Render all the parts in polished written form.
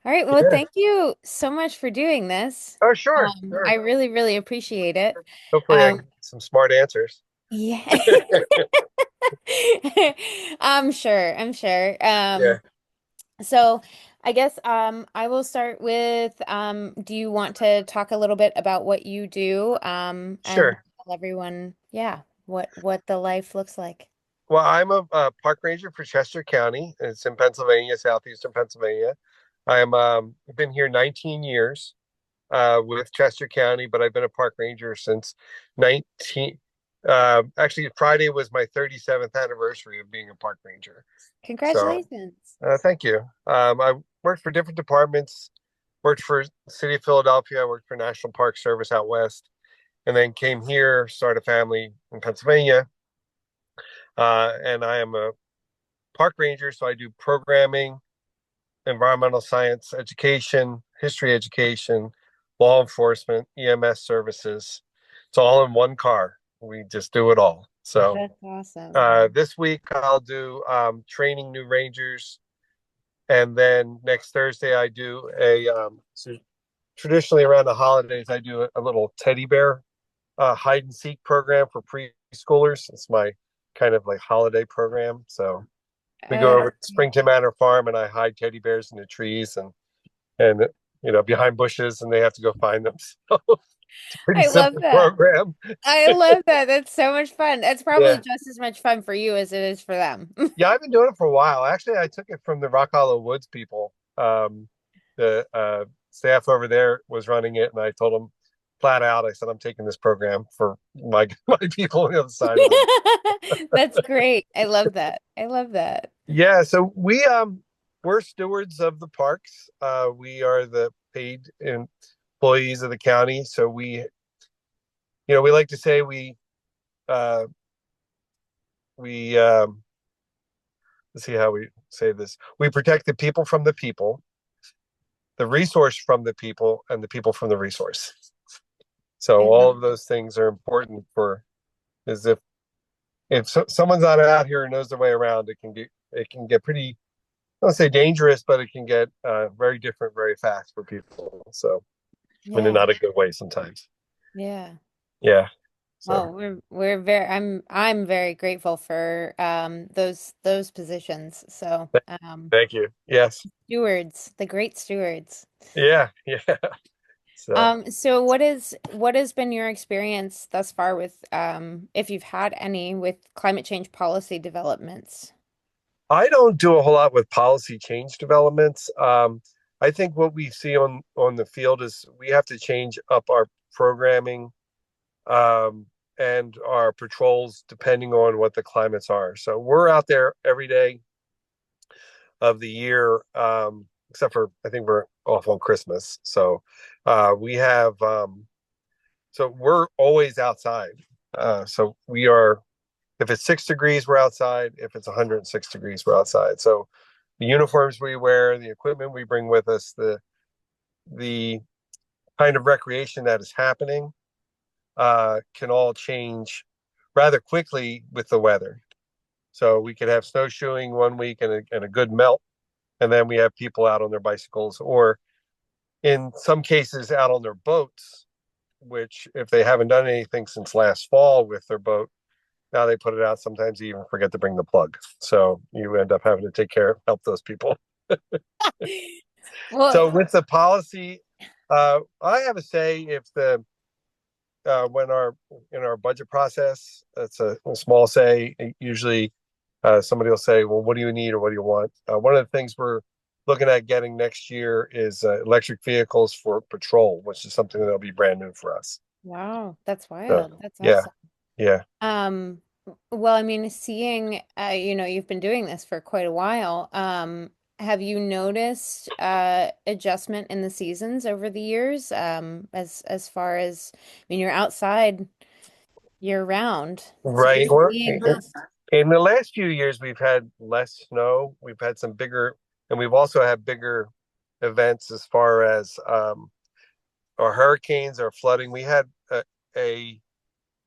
All right. Well, Yeah. thank you so much for doing this. Oh, sure, I sure. really, really appreciate it. Hopefully, I Um, get some smart answers. yeah. I'm sure. I'm sure. Yeah, So I guess I will start with do you want to talk a little bit about what you do and sure. tell everyone, yeah, what the life looks like? Well, I'm a park ranger for Chester County. It's in Pennsylvania, southeastern Pennsylvania. I'm been here 19 years with Chester County, but I've been a park ranger since 19. Actually, Friday was my 37th anniversary of being a park ranger. So, Congratulations. thank you. I worked for different departments. Worked for the City of Philadelphia. I worked for National Park Service out west, and then came here, started a family in Pennsylvania. And I am a park ranger, so I do programming, environmental science education, history education, law enforcement, EMS services. It's all in one car. We just do it all. So That's awesome. this week I'll do training new rangers, and then next Thursday I do so traditionally around the holidays I do a little teddy bear hide and seek program for preschoolers. It's my kind of like holiday program. So we go That's over to Springton Manor Farm and I hide teddy bears in the trees and behind bushes, and they have to go find them. So it's a pretty I love simple that. program. I love that. That's so much fun. That's probably Yeah. just as much fun for you as it is for them. Yeah, I've been doing it for a while. Actually, I took it from the Rock Hollow Woods people. The staff over there was running it, and I told them flat out, I said, I'm taking this program for my my people on the other side of the woods. That's great. I love that. I love that. Yeah, so we're stewards of the parks. We are the paid employees of the county. So we like to say uh we let's see how we say this. We protect the people from the people, the resource from the people, and the people from the resource. So I all love of those things are important for is if someone's not out here and knows their way around, it can get pretty, I don't say dangerous, but it can get very different very fast for people. So in Yeah. not a good way sometimes. Yeah. Yeah. So Well, we're very I'm very grateful for those positions. So, thank you. Yes. stewards, the great stewards. Yeah. Yeah. So So what has been your experience thus far with if you've had any with climate change policy developments? I don't do a whole lot with policy change developments. I think what we see on the field is we have to change up our programming um, and our patrols depending on what the climates are. So we're out there every day of the year, except for I think we're off on Christmas. So we have so we're always outside. So we are if it's 6 degrees, we're outside. If it's 106 degrees, we're outside. So the uniforms we wear, the equipment we bring with us, the kind of recreation that is happening can all change rather quickly with the weather. So we could have snowshoeing one week and a good melt, and then we have people out on their bicycles, or in some cases out on their boats. Which, if they haven't done anything since last fall with their boat, now they put it out. Sometimes you even forget to bring the plug, so you end up having to help those people. Well, So with the policy, I have a say if the when our in our budget process, it's a small say. Usually, somebody will say, "Well, what do you need or what do you want?" One of the things we're looking at getting next year is electric vehicles for patrol, which is something that'll be brand new for us. wow, that's So, wild. That's yeah, awesome. yeah. Um, well, I mean, seeing, you've been doing this for quite a while. Have you noticed adjustment in the seasons over the years? As far as, I mean, you're outside year round, so you're Right. Well, seeing this. in the last few years, we've had less snow. We've had some bigger, and we've also had bigger events as far as our hurricanes, our flooding. We had a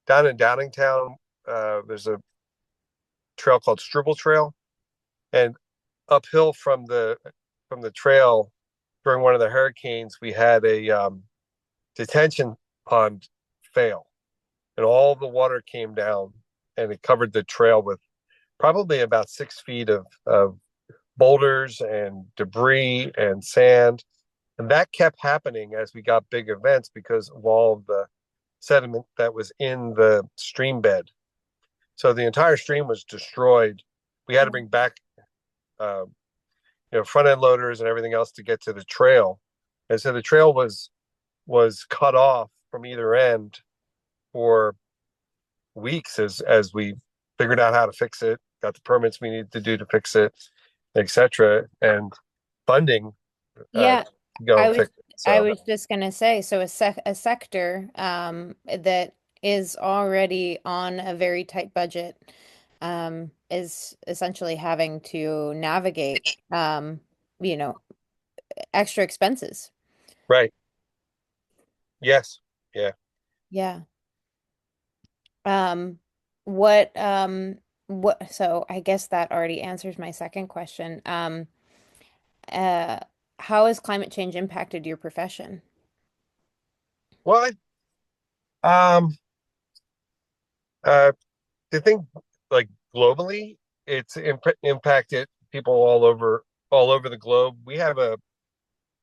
down in Downingtown. There's a trail called Struble Trail, and uphill from the trail, during one of the hurricanes, we had a detention pond fail, and all the water came down, and it covered the trail with probably about 6 feet of boulders and debris and sand. And that kept happening as we got big events because of all of the sediment that was in the stream bed. So the entire stream was destroyed. We had to bring back, uh, front end loaders and everything else to get to the trail. And so the trail was cut off from either end for weeks as we figured out how to fix it, got the permits we needed to do to fix it, etc., and funding Yeah, to go I and was fix it. I So was just gonna say, so a sector that is already on a very tight budget is essentially having to navigate you know, extra expenses. right, yes, yeah. Yeah. Um, what so I guess that already answers my second question. Uh, how has climate change impacted your profession? Well, um, uh, I think like globally, it's impacted people all over the globe. We have a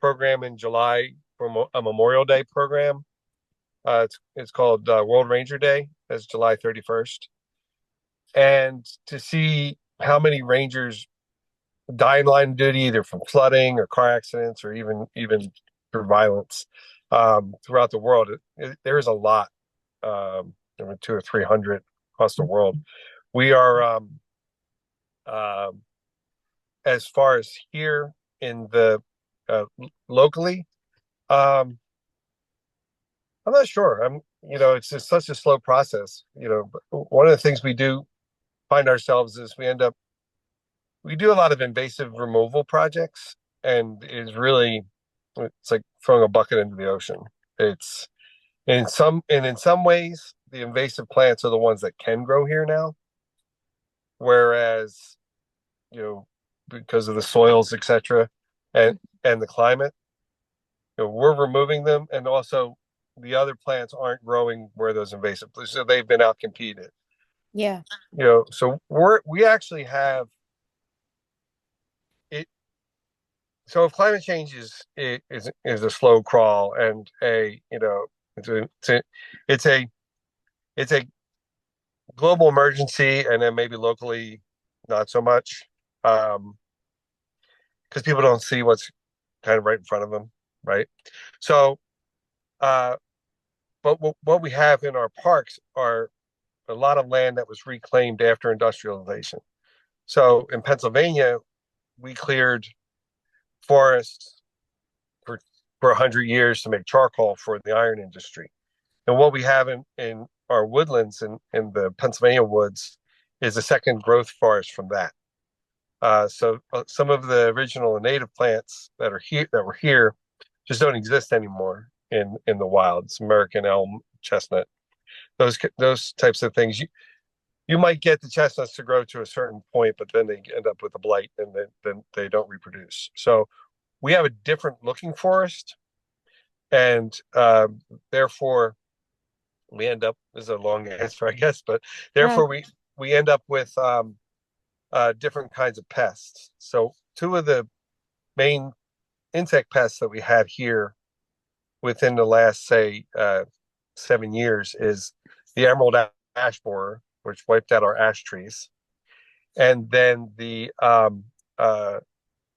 program in July for a Memorial Day program. It's called World Ranger Day. That's July 31st, and to see how many rangers die in line of duty, either from flooding or car accidents, or even through violence throughout the world, there is a lot, there were 200 or 300 across the world. We are as far as here in the uh, locally. Um, I'm not sure. It's just such a slow process. But one of the things we do find ourselves is we do a lot of invasive removal projects, and it's like throwing a bucket into the ocean. It's in some ways the invasive plants are the ones that can grow here now, whereas you know because of the soils, etc., and the climate, we're removing them, and also the other plants aren't growing where those invasive, so they've been out competed. Yeah. So we actually have it. So if climate change is a slow crawl, and a it's a it's a it's a, it's a global emergency, and then maybe locally not so much, because people don't see what's kind of right in front of them, right? So, uh, but what we have in our parks are a lot of land that was reclaimed after industrialization. So in Pennsylvania, we cleared forests for 100 years to make charcoal for the iron industry. And what we have in our woodlands in the Pennsylvania woods is a second growth forest from that. So some of the original and native plants that were here just don't exist anymore in the wild. It's American elm, chestnut, those types of things. You might get the chestnuts to grow to a certain point, but then they end up with a blight, and then they don't reproduce. So we have a different looking forest, and therefore we end up, this is a long answer, I guess, but No. therefore we end up with different kinds of pests. So two of the main insect pests that we had here within the last, say, 7 years is the emerald ash borer, which wiped out our ash trees, and then the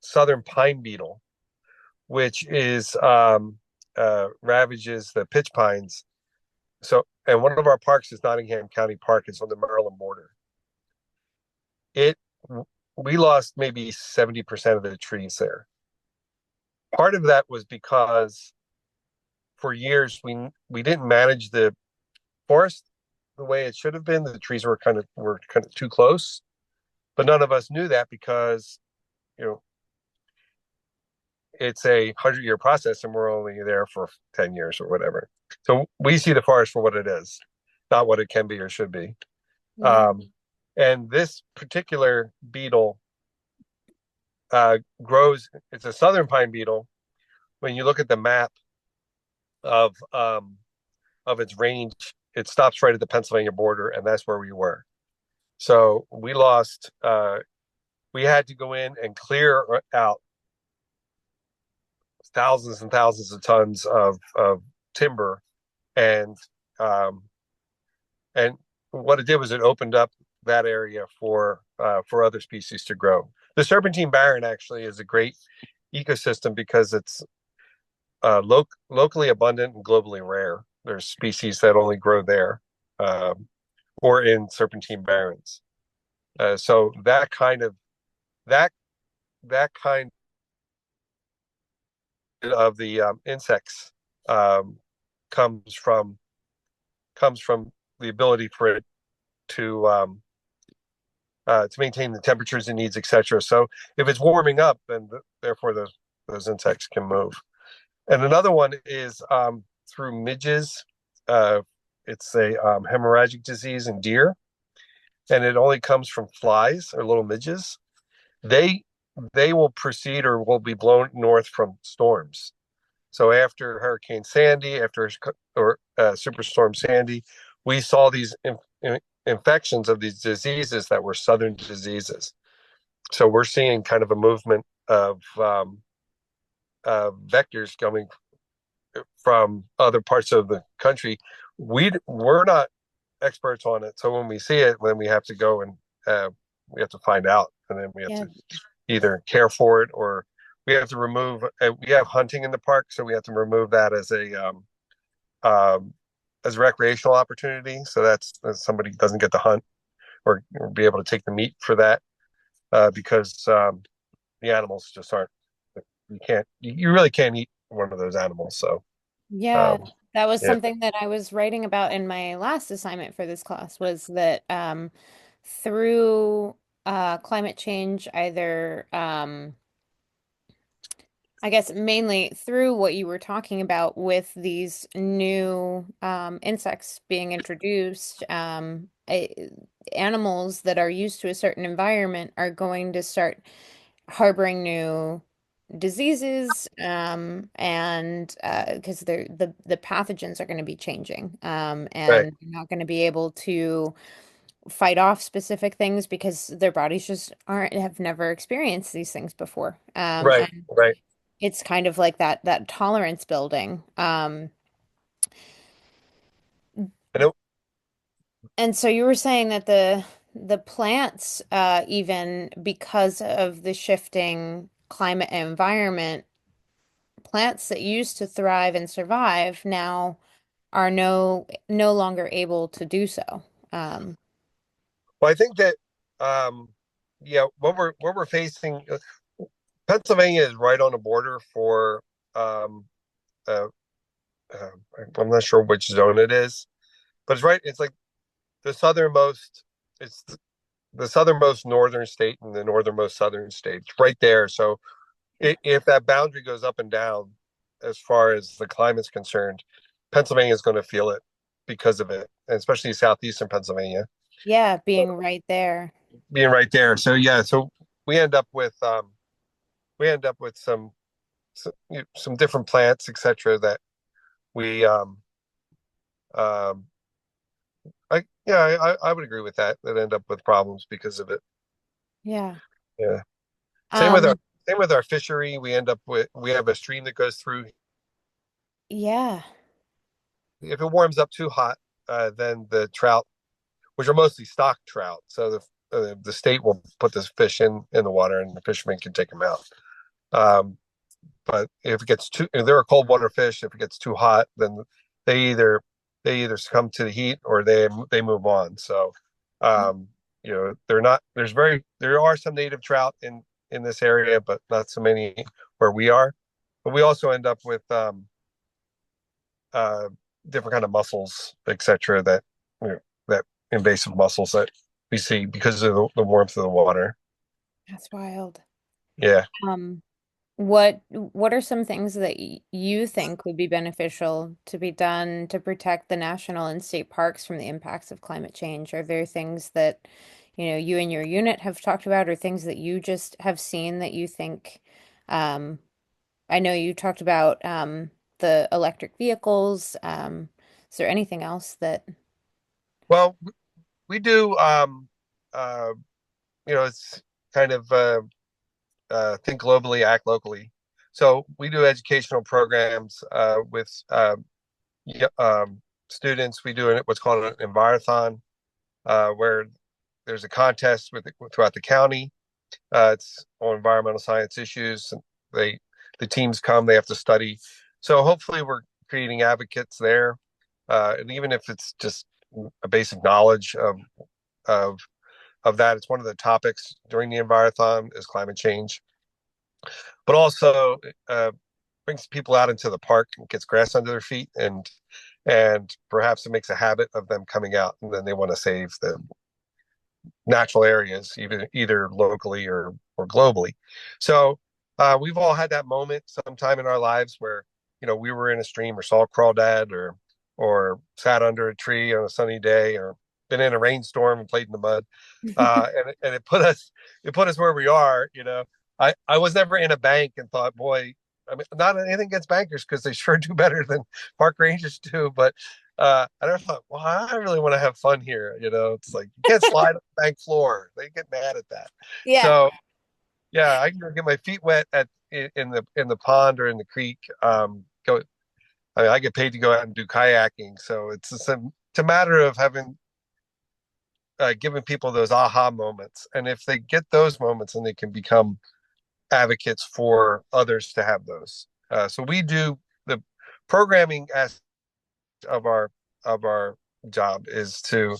southern pine beetle, which is ravages the pitch pines. So, and one of our parks is Nottingham County Park. It's on the Maryland border. It We lost maybe 70% of the trees there. Part of that was because for years we didn't manage the forest the way it should have been. The trees were kind of too close, but none of us knew that because you know it's a 100-year process, and we're only there for 10 years or whatever. So we see the forest for what it is, not what it can be or should be. Yeah. Um, and this particular beetle grows. It's a southern pine beetle, when you look at the map of its range, it stops right at the Pennsylvania border, and that's where we were. So we lost. We had to go in and clear out thousands and thousands of tons of timber, and um, and what it did was it opened up that area for other species to grow. The Serpentine Barren actually is a great ecosystem because it's locally abundant and globally rare. There's species that only grow there, um, or in serpentine barrens. So that that kind of the insects um, comes from comes from the ability for it to maintain the temperatures it needs, etc. So if it's warming up, then therefore those insects can move. And another one is through midges. Uh, it's a hemorrhagic disease in deer, and it only comes from flies or little midges. They they will proceed or will be blown north from storms. So after Hurricane Sandy, after or Superstorm Sandy, we saw these infections of these diseases that were southern diseases. So we're seeing kind of a movement of vectors coming from other parts of the country. We're not experts on it, so when we see it, then we have to go and we have to find out, and then we have Yeah. to either care for it or we have to remove. We have hunting in the park, so we have to remove that um, as a recreational opportunity. So that's somebody doesn't get to hunt or be able to take the meat for that because the animals just aren't. You can't. You really can't eat one of those animals. So Yeah, um, that was yeah, something that I was writing about in my last assignment for this class was that through climate change, either I guess mainly through what you were talking about with these new insects being introduced, animals that are used to a certain environment are going to start harboring new diseases, and because the pathogens are going to be changing, right, and you're not going to be able to fight off specific things because their bodies just aren't have never experienced these things before. right, And right. it's kind of like that tolerance building. And it, And so you were saying that the plants, even because of the shifting climate and environment, plants that used to thrive and survive now are no longer able to do so. Um, well, I think that um, yeah, what we're facing, Pennsylvania is right on the border for um, uh, uh, I'm not sure which zone it is, but it's right. It's like the southernmost. It's the southernmost northern state and the northernmost southern state. It's right there. So if that boundary goes up and down, as far as the climate's concerned, Pennsylvania is going to feel it because of it, and especially southeastern Pennsylvania yeah, being right there. being right there. So yeah, so we end up with um, we end up with some different plants, etc. That we um, I would agree with that. That end up with problems because of it. Yeah. Yeah. Same with our Um, same with our fishery. We have a stream that goes through. yeah. If it warms up too hot, then the trout, which are mostly stock trout, so the state will put this fish in the water, and the fishermen can take them out. Um, but if it gets if they're a cold water fish. If it gets too hot, then they either they either succumb to the heat or they move on. So, um, they're not. There are some native trout in this area, but not so many where we are. But we also end up with uh, different kind of mussels, etc. That that invasive mussels that we see because of the warmth of the water. That's wild. Yeah. Um, what are some things that you think would be beneficial to be done to protect the national and state parks from the impacts of climate change? Are there things that, you and your unit have talked about, or things that you just have seen that you think um, I know you talked about the electric vehicles. Is there anything else that? Well, we do, uh, it's kind of think globally, act locally. So we do educational programs with y- um, students. We do what's called an Envirothon, where there's a contest throughout the county. It's on environmental science issues. They the teams come, they have to study. So hopefully we're creating advocates there, and even if it's just a basic knowledge of of that, it's one of the topics during the Envirothon is climate change, but also uh, brings people out into the park and gets grass under their feet, and perhaps it makes a habit of them coming out, and then they want to save the natural areas, either locally or globally. So we've all had that moment sometime in our lives where we were in a stream or saw a crawdad or sat under a tree on a sunny day or been in a rainstorm and played in the mud, and it put us where we are. I was never in a bank and thought, boy, I mean, not anything against bankers because they sure do better than park rangers do, but I never thought, well, I really want to have fun here. It's like you can't slide on the bank floor. They get mad at that. Yeah. So yeah, I can get my feet wet in the pond or in the creek. Go. I mean, I get paid to go out and do kayaking, so it's a matter of having giving people those aha moments, and if they get those moments, then they can become advocates for others to have those. So we do the programming as of our job is to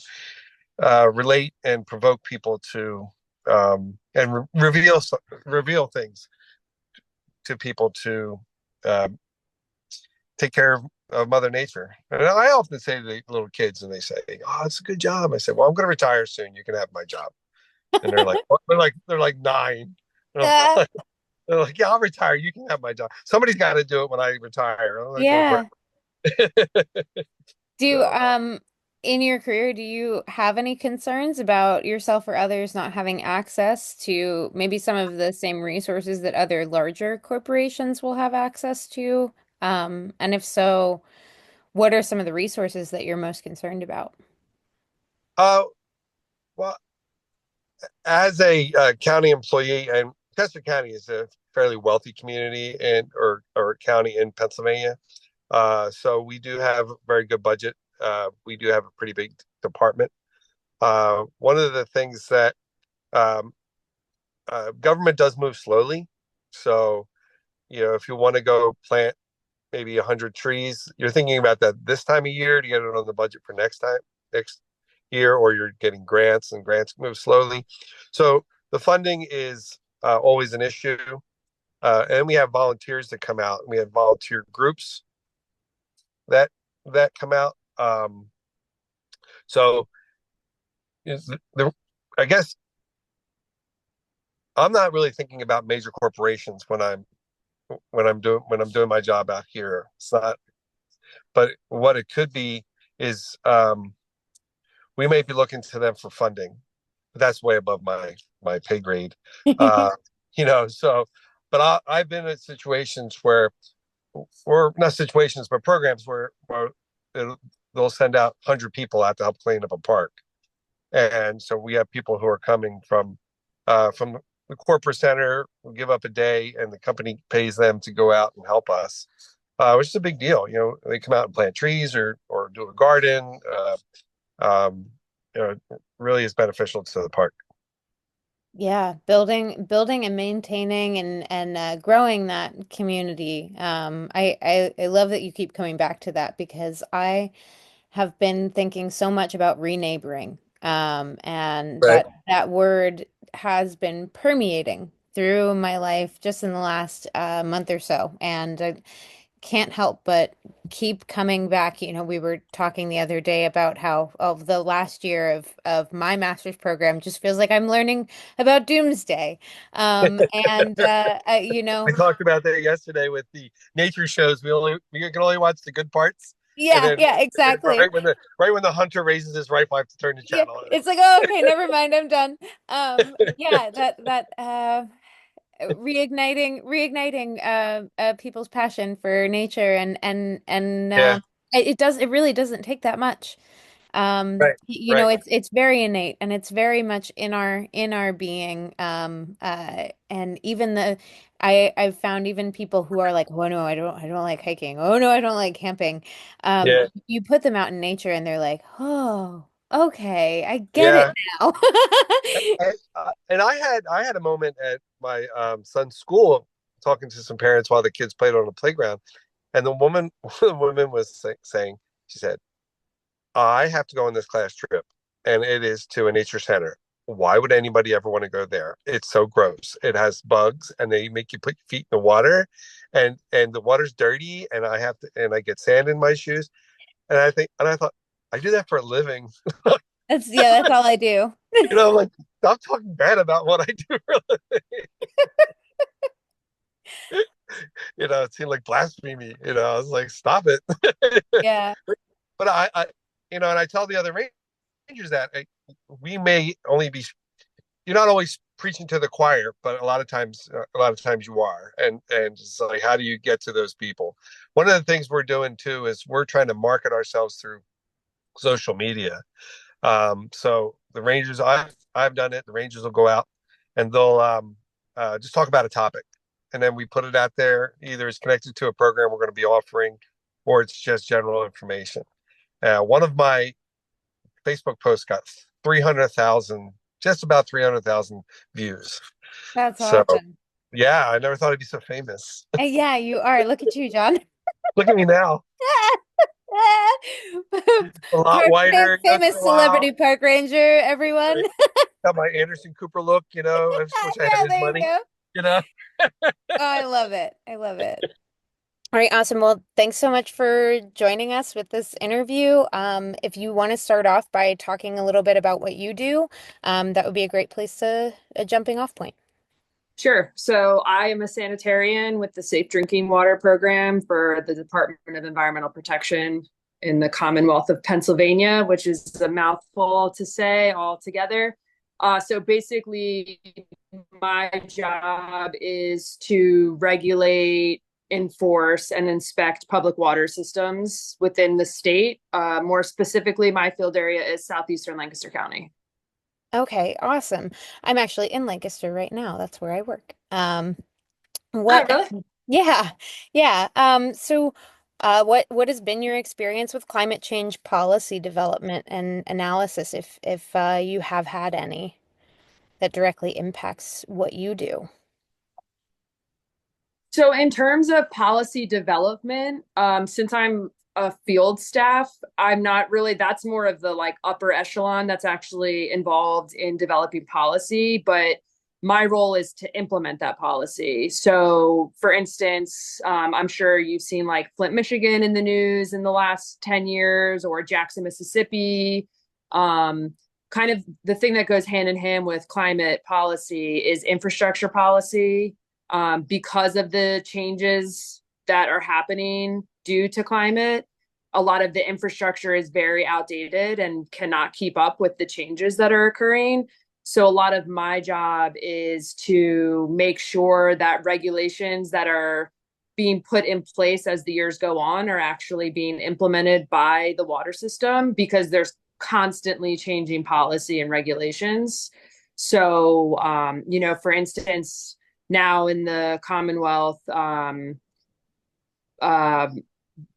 relate and provoke people to and reveal things to people to um, take care of Mother Nature. And I often say to the little kids, and they say, "Oh, it's a good job." I said, "Well, I'm going to retire soon. You can have my job." And they're like, what? They're like 9. Uh, They're like, "Yeah, I'll retire. You can have my job. Somebody's got to do it when I retire. I'm not going for yeah. it." Do So, in your career, do you have any concerns about yourself or others not having access to maybe some of the same resources that other larger corporations will have access to? And if so, what are some of the resources that you're most concerned about? uh, well, as a county employee, and Chester County is a fairly wealthy community or county in Pennsylvania. So we do have a very good budget. We do have a pretty big department. One of the things that um, government does move slowly. So, if you want to go plant maybe 100 trees, you're thinking about that this time of year to get it on the budget for next year, or you're getting grants, and grants move slowly. So the funding is always an issue. And we have volunteers that come out. We have volunteer groups that come out. So I guess I'm not really thinking about major corporations when I'm doing my job out here. It's not, but what it could be is we may be looking to them for funding, but that's way above my pay grade. Uh, so, but I've been in situations or not situations, but programs where they'll send out 100 people out to help clean up a park. And so we have people who are coming from the corporate center, will give up a day, and the company pays them to go out and help us, which is a big deal. They come out and plant trees or do a garden. Um, really is beneficial to the park. Yeah, building and maintaining and growing that community. I love that you keep coming back to that because I have been thinking so much about reneighboring. And Right. that word has been permeating through my life just in the last month or so. And I can't help but keep coming back. We were talking the other day about how the last year of my master's program just feels like I'm learning about doomsday. And We talked about that yesterday with the nature shows. We can only watch the good parts, and yeah, then, yeah, and then exactly. right when the hunter raises his rifle, I have to turn the Yeah, channel. it's like, oh, okay, never mind, I'm done. Yeah, that reigniting people's passion for nature and Yeah, it really doesn't take that much. right, You know, right. it's very innate and it's very much in our being. And even I've found even people who are like, oh no, I don't like hiking. Oh no, I don't like camping. Yeah, You put them out in nature and they're like, oh, okay, I get it yeah. now. And I had a moment at my son's school talking to some parents while the kids played on the playground, and the woman the woman was saying, she said, I have to go on this class trip, and it is to a nature center. Why would anybody ever want to go there? It's so gross. It has bugs, and they make you put your feet in the water, and the water's dirty, and I get sand in my shoes. And I thought, I do that for a living. That's all I do. I'm like, stop talking bad about what I do for a living. It seemed like blasphemy. I was like, stop it. Yeah. But and I tell the other rangers that we may only be, you're not always preaching to the choir, but a lot of times you are. And it's like, how do you get to those people? One of the things we're doing too is we're trying to market ourselves through social media. So the Rangers, I've done it. The Rangers will go out and they'll just talk about a topic, and then we put it out there. Either it's connected to a program we're going to be offering, or it's just general information. One of my Facebook posts got 300,000, just about 300,000 views. That's So awesome. yeah, I never thought I'd be so famous. Yeah, you are. Look at you, John. Look at me now, a lot whiter. It's been Famous a while. celebrity park ranger, everyone. Got my Anderson Cooper look. I just wish I had Yeah, his there you money. go. You know. Oh, I love it. I love it. All right, awesome. Well, thanks so much for joining us with this interview. If you want to start off by talking a little bit about what you do, that would be a great place to a jumping off point. Sure. So I am a sanitarian with the Safe Drinking Water Program for the Department of Environmental Protection in the Commonwealth of Pennsylvania, which is a mouthful to say altogether. So basically, my job is to regulate, enforce, and inspect public water systems within the state. More specifically, my field area is southeastern Lancaster County. Okay, awesome. I'm actually in Lancaster right now. That's where I work. Oh, What really? Yeah, yeah. What has been your experience with climate change policy development and analysis, if you have had any that directly impacts what you do? So, in terms of policy development, since I'm a field staff, I'm not really, that's more of the like upper echelon that's actually involved in developing policy. But my role is to implement that policy. So, for instance, I'm sure you've seen like Flint, Michigan in the news in the last 10 years, or Jackson, Mississippi. Um, Kind of the thing that goes hand in hand with climate policy is infrastructure policy, because of the changes that are happening due to climate. A lot of the infrastructure is very outdated and cannot keep up with the changes that are occurring. So, a lot of my job is to make sure that regulations that are being put in place as the years go on are actually being implemented by the water system, because there's constantly changing policy and regulations. So, for instance, now in the Commonwealth, uh,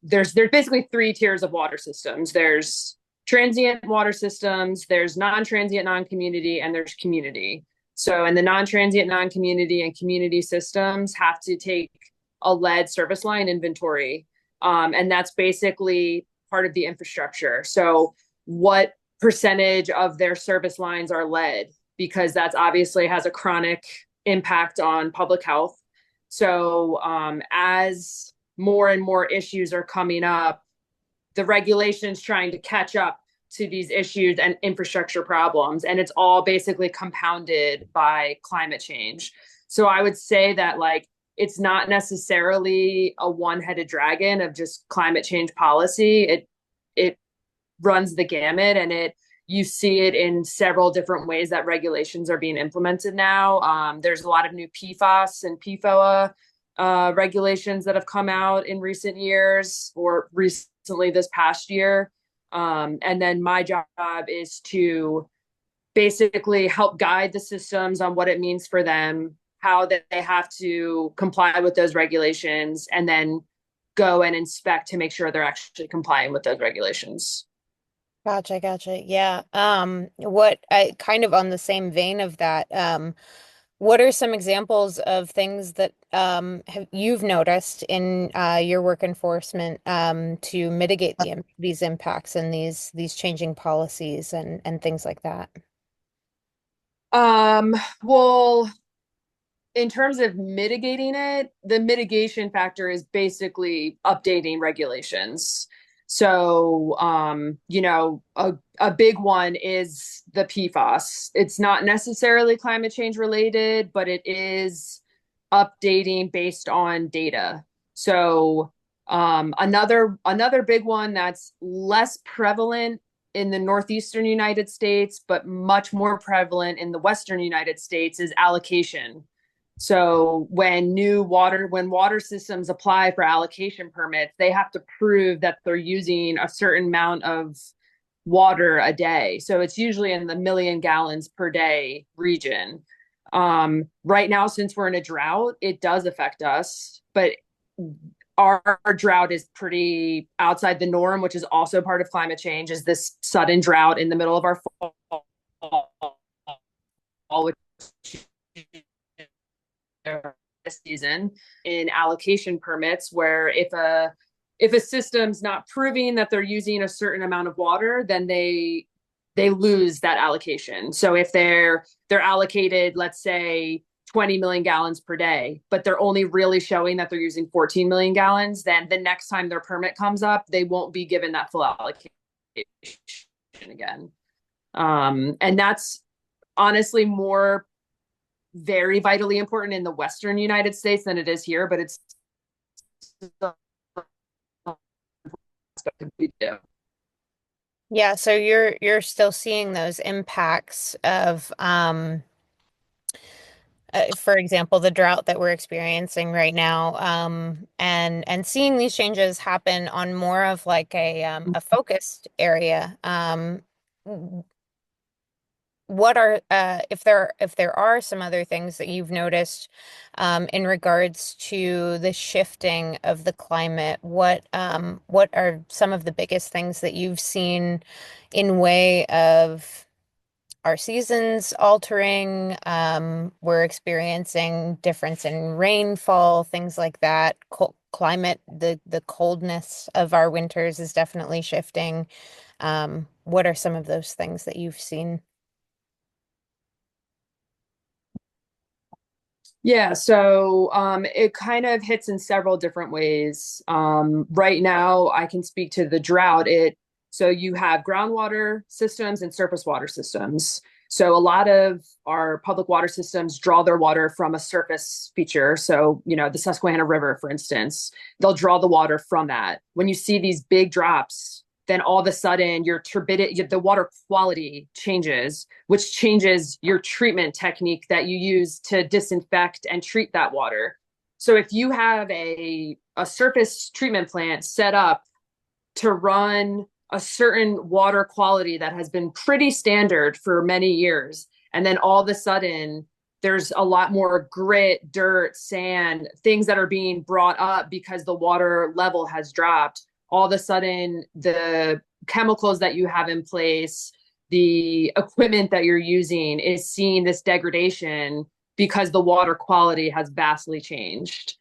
there's basically three tiers of water systems. There's transient water systems, there's non-transient, non-community, and there's community. So, in the non-transient, non-community, and community systems have to take a lead service line inventory, and that's basically part of the infrastructure. So, what percentage of their service lines are lead? Because that's obviously has a chronic impact on public health. So, as more and more issues are coming up, the regulations trying to catch up to these issues and infrastructure problems, and it's all basically compounded by climate change. So I would say that, like, it's not necessarily a one-headed dragon of just climate change policy. It runs the gamut, and you see it in several different ways that regulations are being implemented now. There's a lot of new PFAS and PFOA regulations that have come out in recent years or recently this past year. And then my job is to basically help guide the systems on what it means for them, how they have to comply with those regulations, and then go and inspect to make sure they're actually complying with those regulations. Gotcha, gotcha. Yeah. What I kind of on the same vein of that, what are some examples of things that you've noticed in your work enforcement to mitigate these impacts and these changing policies and things like that? Well, in terms of mitigating it, the mitigation factor is basically updating regulations. So, a big one is the PFAS. It's not necessarily climate change related, but it is updating based on data. So, another big one that's less prevalent in the northeastern United States, but much more prevalent in the western United States is allocation. So when water systems apply for allocation permits, they have to prove that they're using a certain amount of water a day. So it's usually in the million gallons per day region. Right now, since we're in a drought, it does affect us, but our drought is pretty outside the norm, which is also part of climate change, is this sudden drought in the middle of our fall, which season in allocation permits, where if a system's not proving that they're using a certain amount of water, then they lose that allocation. So if they're allocated, let's say 20 million gallons per day, but they're only really showing that they're using 14 million gallons, then the next time their permit comes up, they won't be given that full allocation again. And that's honestly more very vitally important in the Western United States than it is here, but it's Yeah, so you're still seeing those impacts of for example, the drought that we're experiencing right now, and seeing these changes happen on more of like a focused area. What are if there are some other things that you've noticed in regards to the shifting of the climate, what are some of the biggest things that you've seen in way of our seasons altering? We're experiencing difference in rainfall, things like that. Climate, the coldness of our winters is definitely shifting. What are some of those things that you've seen? Yeah, so it kind of hits in several different ways. Right now, I can speak to the drought. So you have groundwater systems and surface water systems. So a lot of our public water systems draw their water from a surface feature. So, the Susquehanna River, for instance, they'll draw the water from that. When you see these big drops, then all of a sudden your turbidity, the water quality changes, which changes your treatment technique that you use to disinfect and treat that water. So if you have a surface treatment plant set up to run a certain water quality that has been pretty standard for many years, and then all of a sudden there's a lot more grit, dirt, sand, things that are being brought up because the water level has dropped, all of a sudden the chemicals that you have in place, the equipment that you're using is seeing this degradation because the water quality has vastly changed.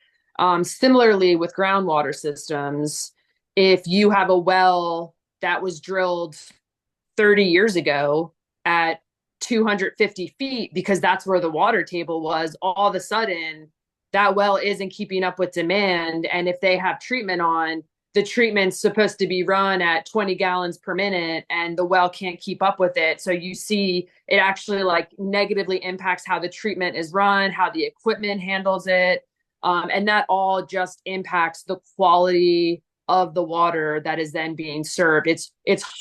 Similarly with groundwater systems, if you have a well that was drilled 30 years ago at 250 feet, because that's where the water table was, all of a sudden that well isn't keeping up with demand. And if they have treatment on, the treatment's supposed to be run at 20 gallons per minute and the well can't keep up with it. So you see it actually like negatively impacts how the treatment is run, how the equipment handles it. And that all just impacts the quality of the water that is then being served. It's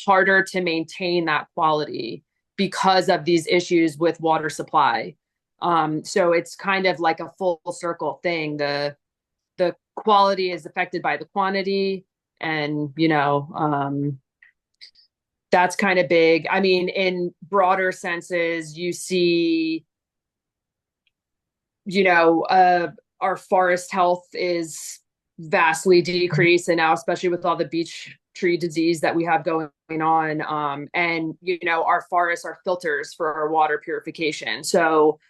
harder to maintain that quality because of these issues with water supply. So it's kind of like a full circle thing. The quality is affected by the quantity, and that's kind of big. I mean, in broader senses, you see, you know, our forest health is vastly decreased, and now especially with all the beech tree disease that we have going on, and our forests are filters for our water purification. So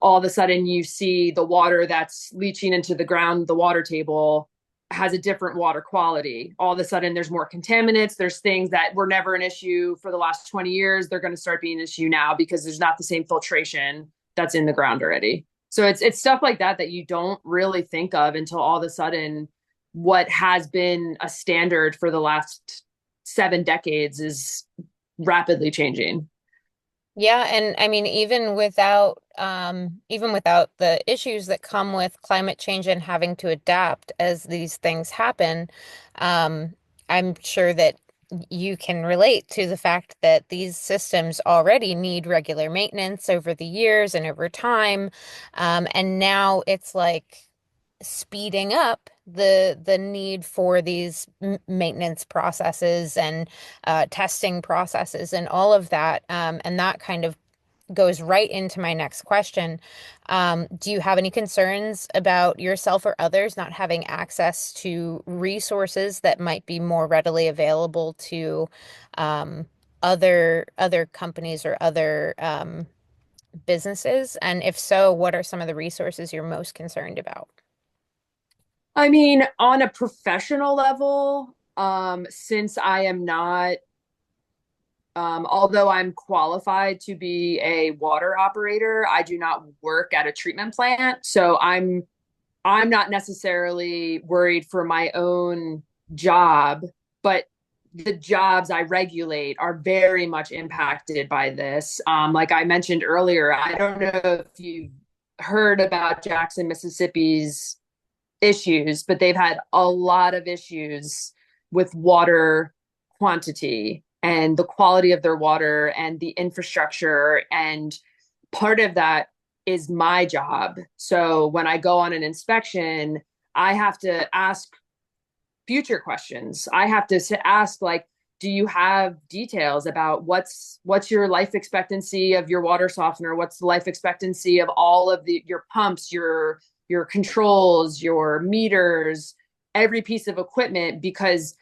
all of a sudden you see the water that's leaching into the ground, the water table has a different water quality. All of a sudden there's more contaminants. There's things that were never an issue for the last 20 years. They're going to start being an issue now because there's not the same filtration that's in the ground already. So it's stuff like that that you don't really think of until all of a sudden what has been a standard for the last 7 decades is rapidly changing. Yeah, and I mean, even without the issues that come with climate change and having to adapt as these things happen, um, I'm sure that you can relate to the fact that these systems already need regular maintenance over the years and over time. And now it's like speeding up the need for these maintenance processes and testing processes and all of that. And that kind of goes right into my next question. Do you have any concerns about yourself or others not having access to resources that might be more readily available to other companies or other businesses? And if so, what are some of the resources you're most concerned about? I mean, on a professional level, since I am not, although I'm qualified to be a water operator, I do not work at a treatment plant. So I'm not necessarily worried for my own job, but the jobs I regulate are very much impacted by this. Like I mentioned earlier, I don't know if you've heard about Jackson, Mississippi's issues, but they've had a lot of issues with water quantity and the quality of their water and the infrastructure. And part of that is my job. So when I go on an inspection, I have to ask future questions. I have to ask, like, do you have details about what's your life expectancy of your water softener? What's the life expectancy of all of your pumps, your controls, your meters, every piece of equipment, because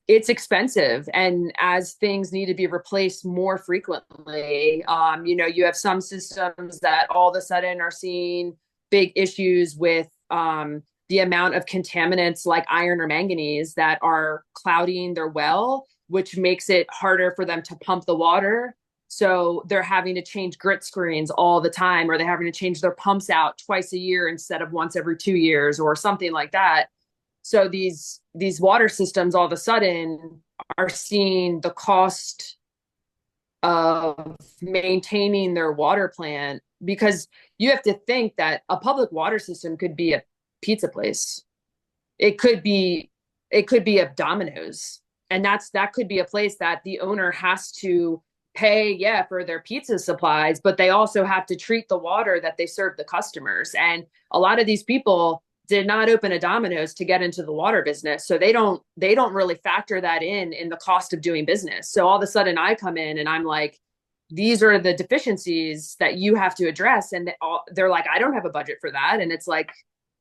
it's expensive. And as things need to be replaced more frequently, you have some systems that all of a sudden are seeing big issues with the amount of contaminants like iron or manganese that are clouding their well, which makes it harder for them to pump the water. So they're having to change grit screens all the time, or they're having to change their pumps out twice a year instead of once every 2 years or something like that. So these water systems all of a sudden are seeing the cost of maintaining their water plant, because you have to think that a public water system could be a pizza place. It could be a Domino's. And that could be a place that the owner has to pay, yeah, for their pizza supplies, but they also have to treat the water that they serve the customers. And a lot of these people did not open a Domino's to get into the water business. So they don't really factor that in the cost of doing business. So all of a sudden I come in and I'm like, these are the deficiencies that you have to address. And they're like, I don't have a budget for that. And it's like,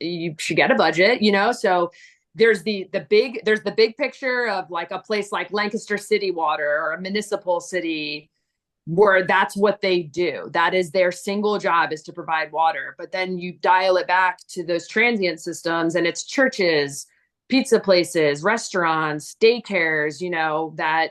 you should get a budget, So there's the big picture of like a place like Lancaster City Water or a municipal city, where that's what they do. That is their single job, is to provide water. But then you dial it back to those transient systems, and it's churches, pizza places, restaurants, daycares, that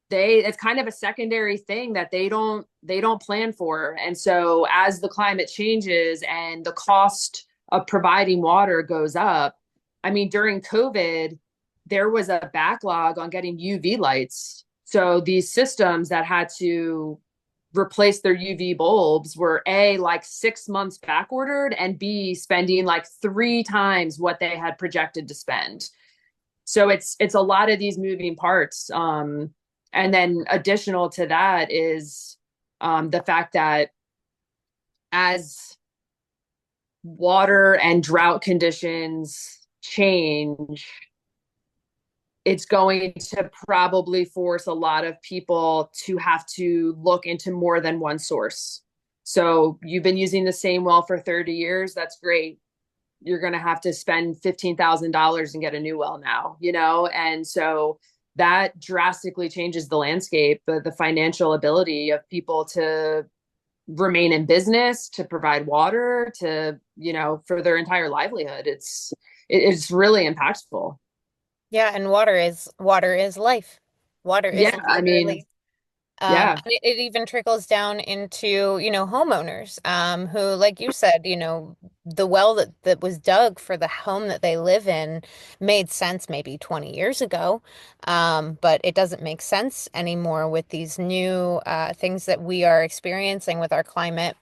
it's kind of a secondary thing that they don't plan for. And so as the climate changes and the cost of providing water goes up, I mean, during COVID, there was a backlog on getting UV lights. So these systems that had to replace their UV bulbs were A, like 6 months back ordered, and B, spending like 3 times what they had projected to spend. So it's a lot of these moving parts. And then additional to that is the fact that as water and drought conditions change, it's going to probably force a lot of people to have to look into more than one source. So you've been using the same well for 30 years. That's great. You're going to have to spend $15,000 and get a new well now, you know? And so that drastically changes the landscape, the financial ability of people to remain in business, to provide water, to, you know, for their entire livelihood. It's really impactful. Yeah, and water is life. Water is Yeah, I mean, literally yeah. and it even trickles down into, homeowners, who, like you said, the well that was dug for the home that they live in made sense maybe 20 years ago. But it doesn't make sense anymore with these new things that we are experiencing with our climate.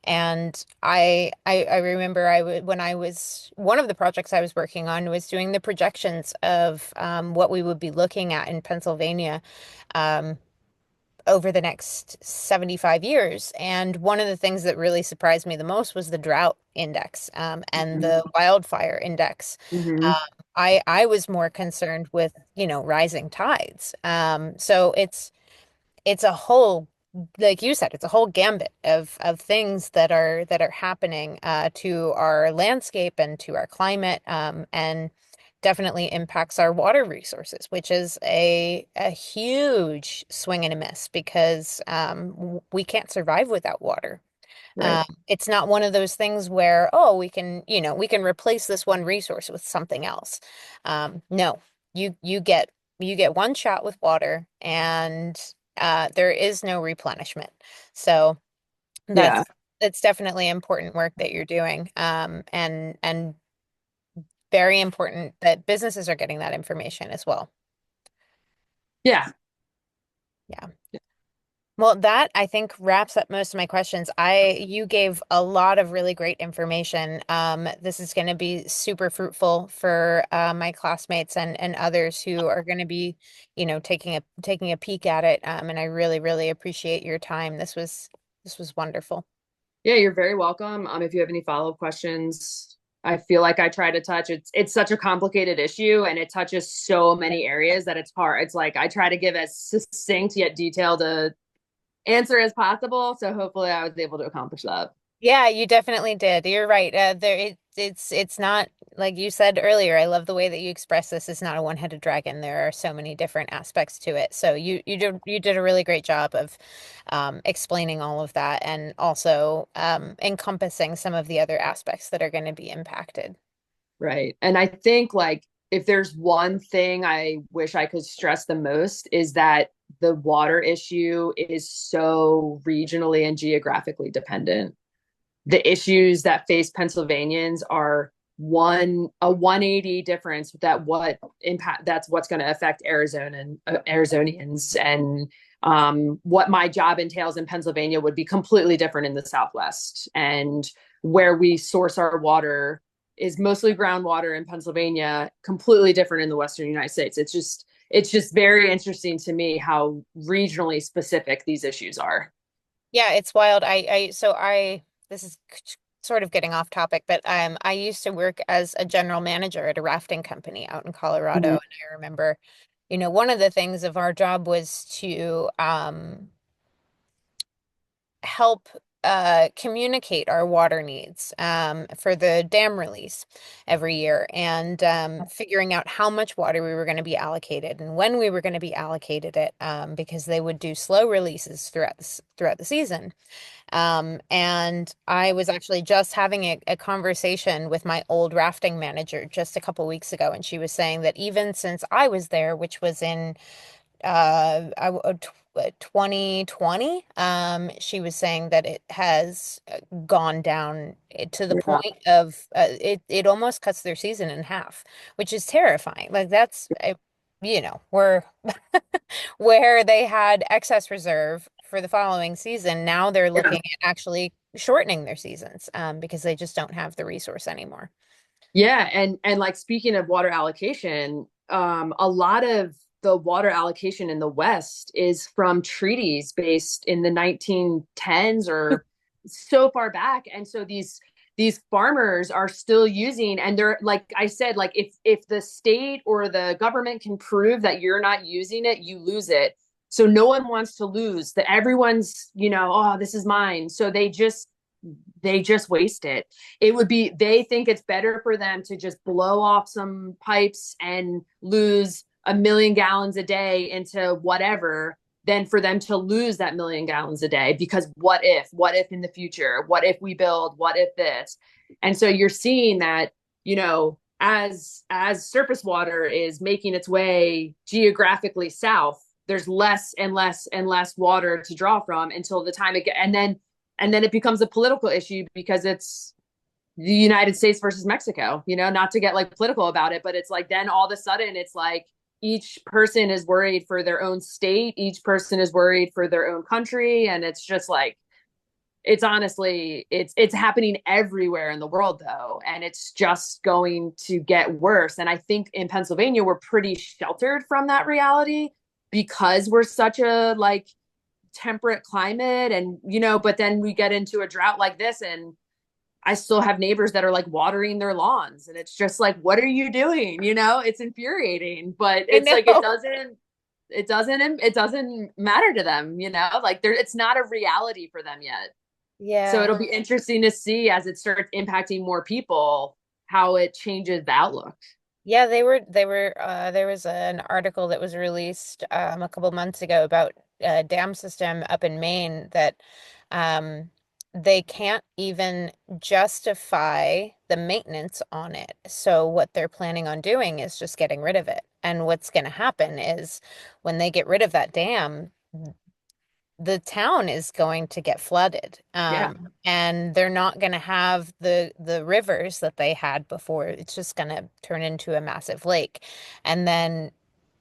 And I remember when I was one of the projects I was working on was doing the projections of what we would be looking at in Pennsylvania. Um, over the next 75 years. And one of the things that really surprised me the most was the drought index, and the wildfire index. Mm-hmm. I was more concerned with, rising tides. So it's a whole, like you said, it's a whole gambit of things that are happening to our landscape and to our climate, and definitely impacts our water resources, which is a huge swing and a miss because we can't survive without water. Right. It's not one of those things where, oh, we can replace this one resource with something else. No, you get one shot with water, and there is no replenishment. So Yeah. that's definitely important work that you're doing, and very important that businesses are getting that information as well. Yeah. Yeah. Well, that I think wraps up most of my questions. You gave a lot of really great information. This is going to be super fruitful for my classmates and others who are going to be, taking a peek at it. And I really, really appreciate your time. This was wonderful. Yeah, you're very welcome. If you have any follow-up questions, I feel like I try to touch it's such a complicated issue and it touches so many areas that it's hard. It's like I try to give as succinct yet detailed a answer as possible. So hopefully I was able to accomplish that. Yeah, you definitely did. You're right. It's not like you said earlier. I love the way that you express this. It's not a one-headed dragon. There are so many different aspects to it. So you did a really great job of explaining all of that and also encompassing some of the other aspects that are going to be impacted. Right. And I think like if there's one thing I wish I could stress the most is that the water issue is so regionally and geographically dependent. The issues that face Pennsylvanians are a 180 difference that what impact that's what's going to affect Arizona and Arizonians, and what my job entails in Pennsylvania would be completely different in the Southwest, and where we source our water is mostly groundwater in Pennsylvania, completely different in the Western United States. It's just very interesting to me how regionally specific these issues are. Yeah, it's wild. This is sort of getting off topic, but I used to work as a general manager at a rafting company out in Colorado, Mhm. and I remember, one of the things of our job was to help communicate our water needs for the dam release every year, and figuring out how much water we were going to be allocated and when we were going to be allocated it, because they would do slow releases throughout the season. And I was actually just having a conversation with my old rafting manager just a couple weeks ago, and she was saying that even since I was there, which was in 2020, she was saying that it has gone down to the Yeah. point of it almost cuts their season in half, which is terrifying. Like we're where they had excess reserve for the following season. Now they're Yeah. looking at actually shortening their seasons because they just don't have the resource anymore. Yeah, and like speaking of water allocation, a lot of the water allocation in the West is from treaties based in the 1910s or so far back. And so these farmers are still using, and they're like I said, like if the state or the government can prove that you're not using it, you lose it. So no one wants to lose that. Everyone's, oh, this is mine. So they just waste it. It would be, they think it's better for them to just blow off some pipes and lose 1 million gallons a day into whatever than for them to lose that 1 million gallons a day. Because what if in the future, what if we build, what if this? And so you're seeing that, as surface water is making its way geographically south, there's less and less and less water to draw from until the time it and then it becomes a political issue because it's the United States versus Mexico, not to get like political about it, but it's like then all of a sudden it's like each person is worried for their own state, each person is worried for their own country, and it's just like it's honestly it's happening everywhere in the world though, and it's just going to get worse. And I think in Pennsylvania we're pretty sheltered from that reality because we're such a like temperate climate, and but then we get into a drought like this, and I still have neighbors that are like watering their lawns, and it's just like, what are you doing? It's infuriating, but I it's like know. it doesn't matter to them, like it's not a reality for them yet. So Yeah. it'll be interesting to see as it starts impacting more people how it changes the outlook. Yeah, there was an article that was released a couple months ago about a dam system up in Maine that um they can't even justify the maintenance on it. So what they're planning on doing is just getting rid of it. And what's going to happen is when they get rid of that dam, the town is going to get flooded. Yeah. And they're not going to have the rivers that they had before. It's just going to turn into a massive lake. And then,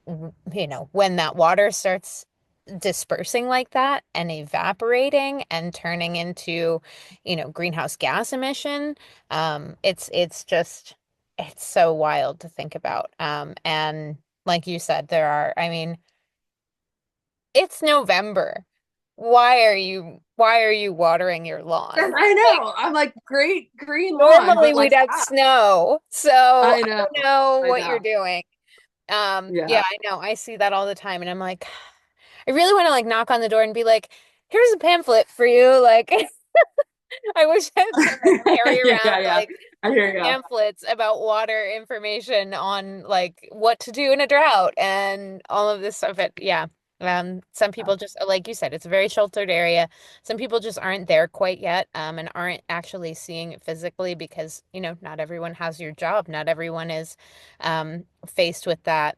when that water starts dispersing like that and evaporating and turning into, greenhouse gas emission, it's so wild to think about. And like you said, I mean, it's November. Why are you watering your lawn? I Like know. I'm like, great green lawn, normally but we'd like have stop. snow. So I I know. don't know I what you're know. doing. Yeah, Yeah. I know. I see that all the time and I'm like, I really want to like knock on the door and be like, here's a pamphlet for you. Like I wish I could like carry Yeah, around yeah, yeah. like I hear you. pamphlets about water information on like what to do in a drought and all of this stuff. But yeah, some people just, like you said, it's a very sheltered area. Some people just aren't there quite yet, and aren't actually seeing it physically because, not everyone has your job. Not everyone is, faced with that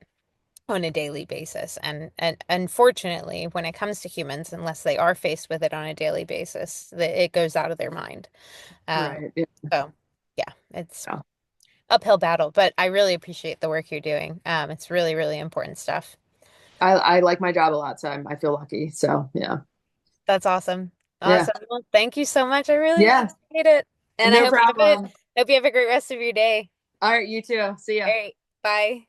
on a daily basis. And unfortunately, when it comes to humans, unless they are faced with it on a daily basis, it goes out of their mind. Um, Right. Yeah. so yeah, it's uphill battle, but I really appreciate the work you're doing. It's really, really important stuff. I like my job a lot, so I feel lucky. So yeah. That's awesome. Yeah. Awesome. Well, thank you so much. I really Yeah. appreciate it. And I No hope problem. hope you have a great rest of your day. All right, you too. See All ya. right. Bye.